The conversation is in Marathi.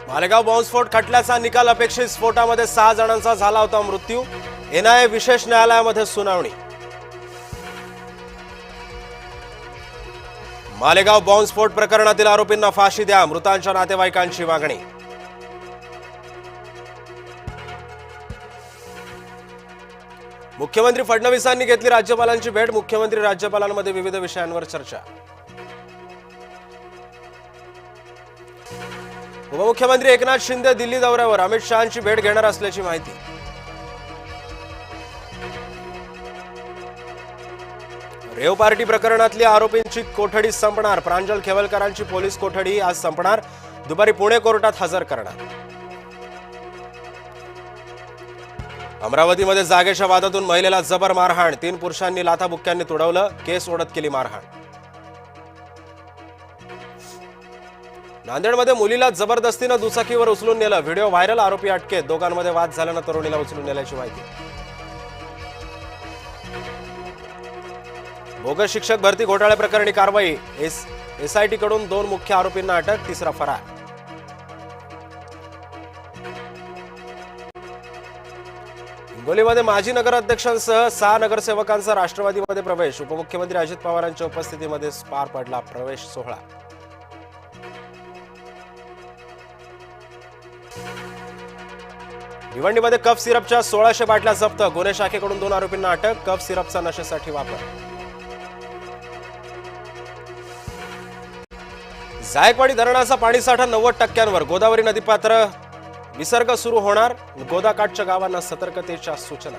मालेगाव बॉम्बस्फोट खटल्याचा निकाल अपेक्षित स्फोटामध्ये 6 जणांचा झाला होता मृत्यू। एनआयए विशेष न्यायालयामध्ये सुनावणी। मालेगाव बॉम्बस्फोट प्रकरणातील आरोपींना फाशी द्या, मृतांच्या नातेवाईकांची मागणी। मुख्यमंत्री फडणवीसांनी घेतली राज्यपालांची भेट, मुख्यमंत्री राज्यपालांमध्ये विविध विषयांवर चर्चा। उपमुख्यमंत्री एकनाथ शिंदे दिल्ली दौऱ्यावर, अमित शहांची भेट घेणार असल्याची माहिती। रेव पार्टी प्रकरणातली आरोपींची कोठडी संपणार, प्रांजल खेवलकरांची पोलीस कोठडी आज संपणार, दुपारी पुणे कोर्टात हजर करणार। अमरावतीमध्ये जागेच्या वादातून महिलेला जबर मारहाण, 3 पुरुषांनी लाथाबुक्क्यांनी तुडवलं, केस ओढत केली मारहाण। नांदेडमध्ये मुलीला जबरदस्तीने दुचाकीवर उचलून नेलं, व्हिडिओ व्हायरल, आरोपी अटकेत, दोघांमध्ये वाद झाल्यानं तरुणीला उचलून नेल्याची माहिती। बोगस शिक्षक भरती घोटाळ्या प्रकरणी कारवाई, एसआयटी कडून 2 मुख्य आरोपींना अटक, 3रा फरार। हिंगोलीमध्ये माजी नगराध्यक्षांसह 6 नगरसेवकांचा राष्ट्रवादीमध्ये प्रवेश, उपमुख्यमंत्री अजित पवारांच्या उपस्थितीमध्ये पार पडला प्रवेश सोहळा। भिवंडीमध्ये कफ सिरपच्या 1600 बाटल्या जप्त, गुन्हे शाखेकडून 2 आरोपींना अटक, कफ सिरपचा नशेसाठी वापर। जायकवाडी धरणाचा पाणीसाठा 90%वर, गोदावरी नदीपात्र विसर्ग सुरू होणार, गोदाकाठच्या गावांना सतर्कतेच्या सूचना।